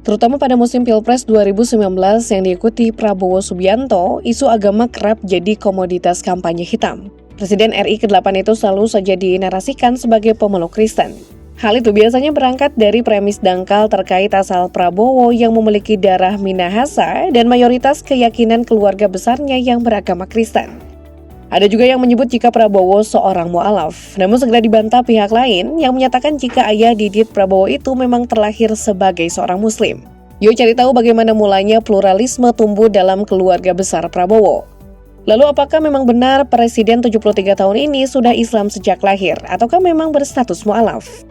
Terutama pada musim Pilpres 2019 yang diikuti Prabowo Subianto, isu agama kerap jadi komoditas kampanye hitam. Presiden RI ke-8 itu selalu saja dinarasikan sebagai pemeluk Kristen. Hal itu biasanya berangkat dari premis dangkal terkait asal Prabowo yang memiliki darah Minahasa dan mayoritas keyakinan keluarga besarnya yang beragama Kristen. Ada juga yang menyebut jika Prabowo seorang mu'alaf, namun segera dibantah pihak lain yang menyatakan jika ayah Didit Prabowo itu memang terlahir sebagai seorang muslim. Yuk cari tahu bagaimana mulanya pluralisme tumbuh dalam keluarga besar Prabowo. Lalu apakah memang benar Presiden 73 tahun ini sudah Islam sejak lahir, ataukah memang berstatus mu'alaf?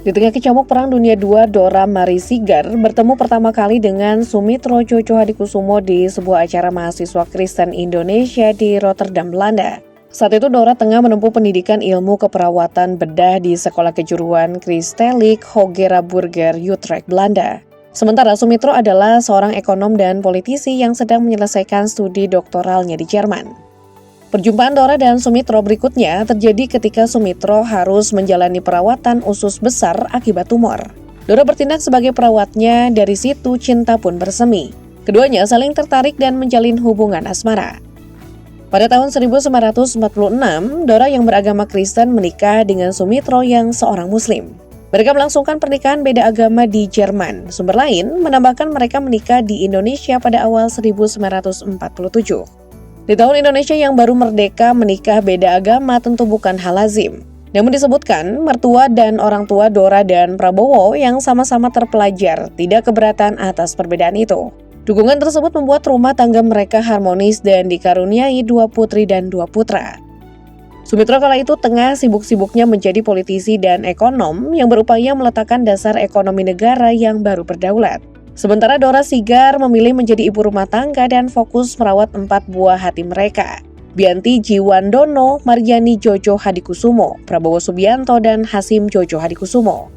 Di tengah kecamuk Perang Dunia II, Dora Marie Sigar bertemu pertama kali dengan Sumitro Jojo Hadikusumo di sebuah acara mahasiswa Kristen Indonesia di Rotterdam, Belanda. Saat itu Dora tengah menempuh pendidikan ilmu keperawatan bedah di Sekolah Kejuruan Christelijk Hogeraburger Utrecht, Belanda. Sementara Sumitro adalah seorang ekonom dan politisi yang sedang menyelesaikan studi doktoralnya di Jerman. Perjumpaan Dora dan Sumitro berikutnya terjadi ketika Sumitro harus menjalani perawatan usus besar akibat tumor. Dora bertindak sebagai perawatnya, dari situ cinta pun bersemi. Keduanya saling tertarik dan menjalin hubungan asmara. Pada tahun 1946, Dora yang beragama Kristen menikah dengan Sumitro yang seorang Muslim. Mereka melangsungkan pernikahan beda agama di Jerman. Sumber lain menambahkan mereka menikah di Indonesia pada awal 1947. Di tahun Indonesia yang baru merdeka, menikah beda agama tentu bukan hal lazim. Namun disebutkan, mertua dan orang tua Dora dan Prabowo yang sama-sama terpelajar tidak keberatan atas perbedaan itu. Dukungan tersebut membuat rumah tangga mereka harmonis dan dikaruniai 2 putri dan 2 putra. Sumitro kala itu tengah sibuk-sibuknya menjadi politisi dan ekonom yang berupaya meletakkan dasar ekonomi negara yang baru berdaulat. Sementara Dora Sigar memilih menjadi ibu rumah tangga dan fokus merawat 4 buah hati mereka, Bianti Jiwandono, Maryani Jojo Hadikusumo, Prabowo Subianto, dan Hasim Jojo Hadikusumo.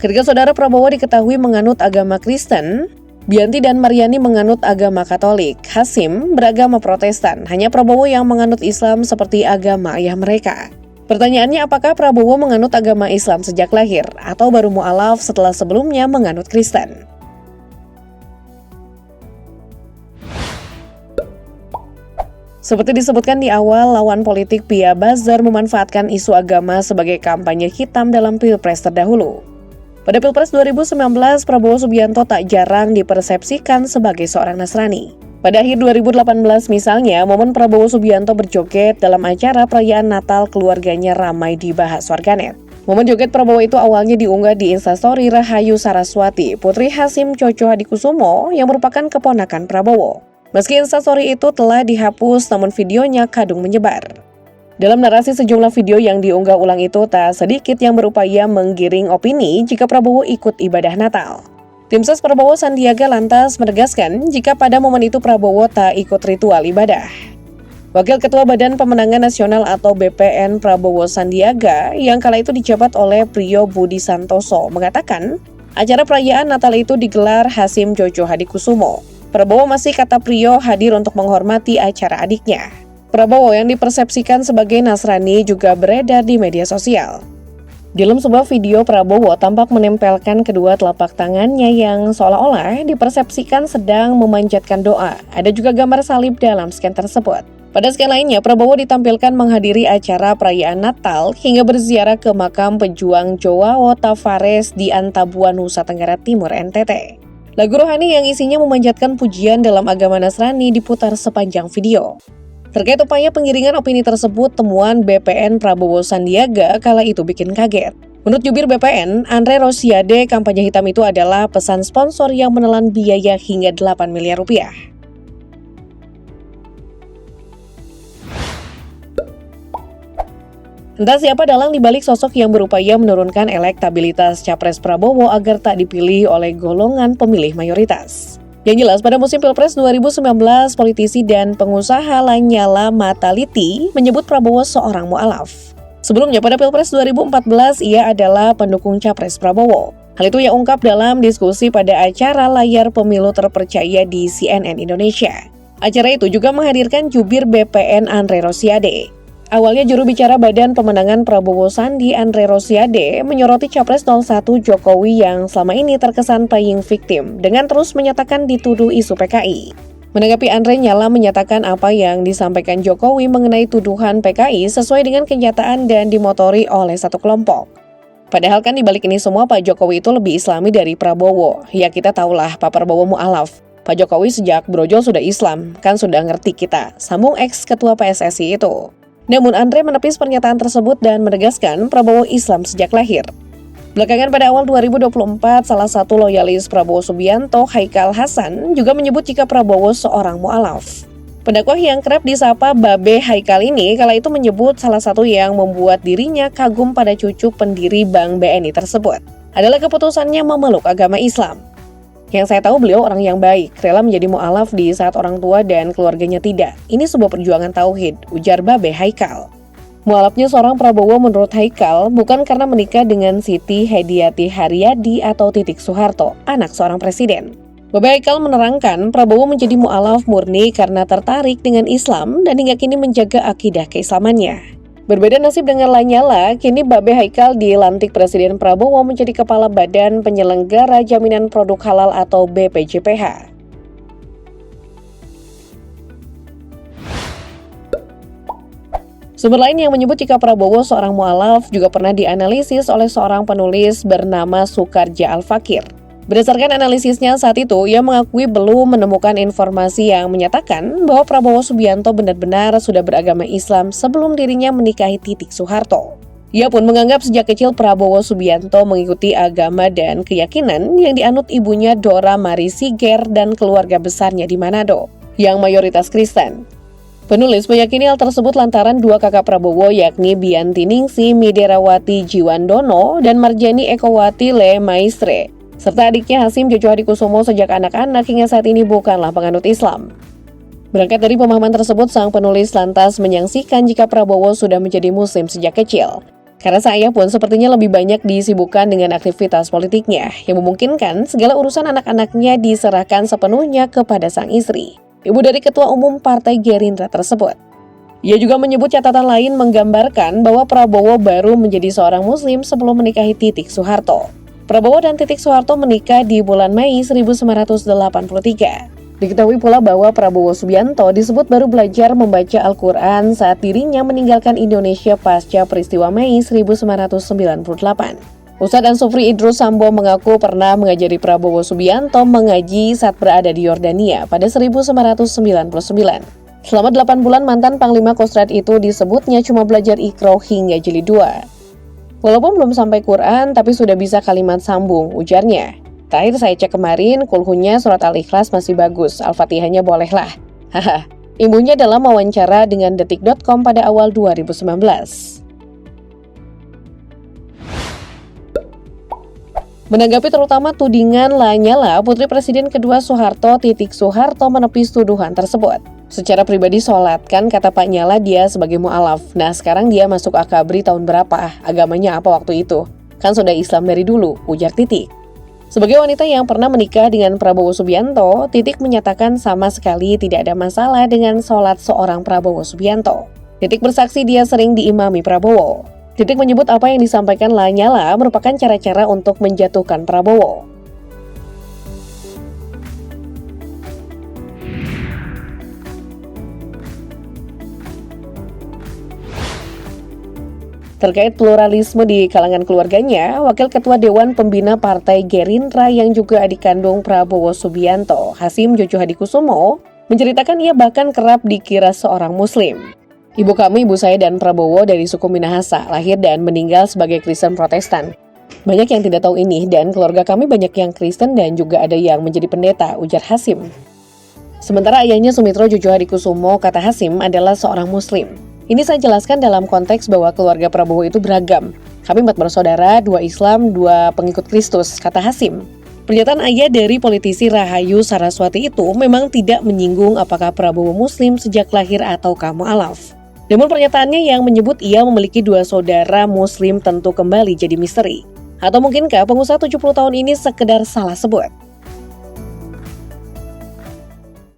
Ketika saudara Prabowo diketahui menganut agama Kristen, Bianti dan Maryani menganut agama Katolik, Hasim beragama Protestan, hanya Prabowo yang menganut Islam seperti agama ayah mereka. Pertanyaannya, apakah Prabowo menganut agama Islam sejak lahir, atau baru mu'alaf setelah sebelumnya menganut Kristen? Seperti disebutkan di awal, lawan politik Pia Bazar memanfaatkan isu agama sebagai kampanye hitam dalam Pilpres terdahulu. Pada Pilpres 2019, Prabowo Subianto tak jarang dipersepsikan sebagai seorang Nasrani. Pada akhir 2018 misalnya, momen Prabowo Subianto berjoget dalam acara perayaan Natal keluarganya ramai dibahas warganet. Momen joget Prabowo itu awalnya diunggah di Instastory Rahayu Saraswati, putri Hasim Jojo Hadikusumo yang merupakan keponakan Prabowo. Meski Instastory itu telah dihapus, namun videonya kadung menyebar. Dalam narasi sejumlah video yang diunggah ulang itu, tak sedikit yang berupaya menggiring opini jika Prabowo ikut ibadah Natal. Tim ses Prabowo Sandiaga lantas menegaskan jika pada momen itu Prabowo tak ikut ritual ibadah. Wakil Ketua Badan Pemenangan Nasional atau BPN Prabowo Sandiaga yang kala itu dijabat oleh Priyo Budi Santoso mengatakan acara perayaan Natal itu digelar Hasim Jojo Hadikusumo. Prabowo masih, kata Priyo, hadir untuk menghormati acara adiknya. Prabowo yang dipersepsikan sebagai Nasrani juga beredar di media sosial. Dalam sebuah video, Prabowo tampak menempelkan kedua telapak tangannya yang seolah-olah dipersepsikan sedang memanjatkan doa. Ada juga gambar salib dalam scan tersebut. Pada scan lainnya, Prabowo ditampilkan menghadiri acara perayaan Natal hingga berziarah ke makam pejuang Joao Tavares di Antabuan, Nusa Tenggara Timur, NTT. Lagu rohani yang isinya memanjatkan pujian dalam agama Nasrani diputar sepanjang video. Terkait upaya penggiringan opini tersebut, temuan BPN Prabowo Sandiaga kala itu bikin kaget. Menurut jubir BPN, Andre Rosiade, kampanye hitam itu adalah pesan sponsor yang menelan biaya hingga 8 miliar rupiah. Entah siapa dalang dibalik sosok yang berupaya menurunkan elektabilitas Capres Prabowo agar tak dipilih oleh golongan pemilih mayoritas. Yang jelas, pada musim Pilpres 2019, politisi dan pengusaha Lanyala Mataliti menyebut Prabowo seorang mu'alaf. Sebelumnya, pada Pilpres 2014, ia adalah pendukung Capres Prabowo. Hal itu ia ungkap dalam diskusi pada acara layar pemilu terpercaya di CNN Indonesia. Acara itu juga menghadirkan jubir BPN Andre Rosiade. Awalnya juru bicara Badan Pemenangan Prabowo Sandi Andre Rosiade menyoroti Capres 01 Jokowi yang selama ini terkesan playing victim dengan terus menyatakan dituduh isu PKI. Menanggapi Andre, Nyala menyatakan apa yang disampaikan Jokowi mengenai tuduhan PKI sesuai dengan kenyataan dan dimotori oleh satu kelompok. Padahal kan dibalik ini semua Pak Jokowi itu lebih Islami dari Prabowo. Ya kita tahulah Pak Prabowo mu'alaf. Pak Jokowi sejak brojol sudah Islam, kan sudah ngerti kita, sambung ex-ketua PSSI itu. Namun Andre menepis pernyataan tersebut dan menegaskan Prabowo Islam sejak lahir. Belakangan pada awal 2024, salah satu loyalis Prabowo Subianto, Haikal Hasan, juga menyebut jika Prabowo seorang mu'alaf. Pendakwah yang kerap disapa Babe Haikal ini kala itu menyebut salah satu yang membuat dirinya kagum pada cucu pendiri Bank BNI tersebut adalah keputusannya memeluk agama Islam. Yang saya tahu beliau orang yang baik, rela menjadi mu'alaf di saat orang tua dan keluarganya tidak. Ini sebuah perjuangan tauhid, ujar Babe Haikal. Mu'alafnya seorang Prabowo menurut Haikal bukan karena menikah dengan Siti Hediati Haryadi atau Titik Soeharto, anak seorang presiden. Babe Haikal menerangkan Prabowo menjadi mu'alaf murni karena tertarik dengan Islam dan hingga kini menjaga akidah keislamannya. Berbeda nasib dengan Lanyala, kini Babe Haikal dilantik Presiden Prabowo menjadi Kepala Badan Penyelenggara Jaminan Produk Halal atau BPJPH. Sumber lain yang menyebut jika Prabowo seorang mu'alaf juga pernah dianalisis oleh seorang penulis bernama Sukarja Al-Fakir. Berdasarkan analisisnya saat itu, ia mengakui belum menemukan informasi yang menyatakan bahwa Prabowo Subianto benar-benar sudah beragama Islam sebelum dirinya menikahi Titik Soeharto. Ia pun menganggap sejak kecil Prabowo Subianto mengikuti agama dan keyakinan yang dianut ibunya Dora Marisiger dan keluarga besarnya di Manado, yang mayoritas Kristen. Penulis meyakini hal tersebut lantaran dua kakak Prabowo yakni Bianti Ningsi Miderawati Jiwandono dan Marjani Ekowati Le Maistre, serta adiknya Hasim Jojo Hadikusumo sejak anak-anak hingga saat ini bukanlah penganut Islam. Berangkat dari pemahaman tersebut, sang penulis lantas menyaksikan jika Prabowo sudah menjadi muslim sejak kecil. Karena saya pun sepertinya lebih banyak disibukkan dengan aktivitas politiknya, yang memungkinkan segala urusan anak-anaknya diserahkan sepenuhnya kepada sang istri, ibu dari Ketua Umum Partai Gerindra tersebut. Ia juga menyebut catatan lain menggambarkan bahwa Prabowo baru menjadi seorang muslim sebelum menikahi Titik Soeharto. Prabowo dan Titik Soeharto menikah di bulan Mei 1983. Diketahui pula bahwa Prabowo Subianto disebut baru belajar membaca Al-Quran saat dirinya meninggalkan Indonesia pasca peristiwa Mei 1998. Ustadz Ansufri Idrus Sambo mengaku pernah mengajari Prabowo Subianto mengaji saat berada di Yordania pada 1999. Selama 8 bulan mantan Panglima Kostrad itu disebutnya cuma belajar Iqra hingga jilid 2. Walaupun belum sampai Quran, tapi sudah bisa kalimat sambung, ujarnya. Terakhir saya cek kemarin, kulhunya surat Al-Ikhlas masih bagus, Al-Fatihahnya bolehlah. Haha, imbuhnya dalam wawancara dengan Detik.com pada awal 2019. Menanggapi terutama tudingan Lanyala, Putri Presiden kedua Soeharto, Titik Soeharto menepis tuduhan tersebut. Secara pribadi sholat, kan kata Pak Nyala dia sebagai mu'alaf. Nah sekarang dia masuk akabri tahun berapa? Agamanya apa waktu itu? Kan sudah Islam dari dulu, ujar Titik. Sebagai wanita yang pernah menikah dengan Prabowo Subianto, Titik menyatakan sama sekali tidak ada masalah dengan sholat seorang Prabowo Subianto. Titik bersaksi dia sering diimami Prabowo. Titik menyebut apa yang disampaikan Lanyala merupakan cara-cara untuk menjatuhkan Prabowo. Terkait pluralisme di kalangan keluarganya, Wakil Ketua Dewan Pembina Partai Gerindra yang juga adik kandung Prabowo Subianto, Hasim Jojo Hadikusumo, menceritakan ia bahkan kerap dikira seorang muslim. Ibu kami, ibu saya dan Prabowo dari suku Minahasa, lahir dan meninggal sebagai Kristen Protestan. Banyak yang tidak tahu ini dan keluarga kami banyak yang Kristen dan juga ada yang menjadi pendeta, ujar Hasim. Sementara ayahnya Sumitro Jojo Hadikusumo, kata Hasim, adalah seorang muslim. Ini saya jelaskan dalam konteks bahwa keluarga Prabowo itu beragam. Kami 4 bersaudara, 2 Islam, 2 pengikut Kristus, kata Hasim. Pernyataan ayah dari politisi Rahayu Saraswati itu memang tidak menyinggung apakah Prabowo Muslim sejak lahir ataukah mu'alaf. Namun pernyataannya yang menyebut ia memiliki 2 saudara Muslim tentu kembali jadi misteri. Atau mungkinkah pengusaha 70 tahun ini sekedar salah sebut?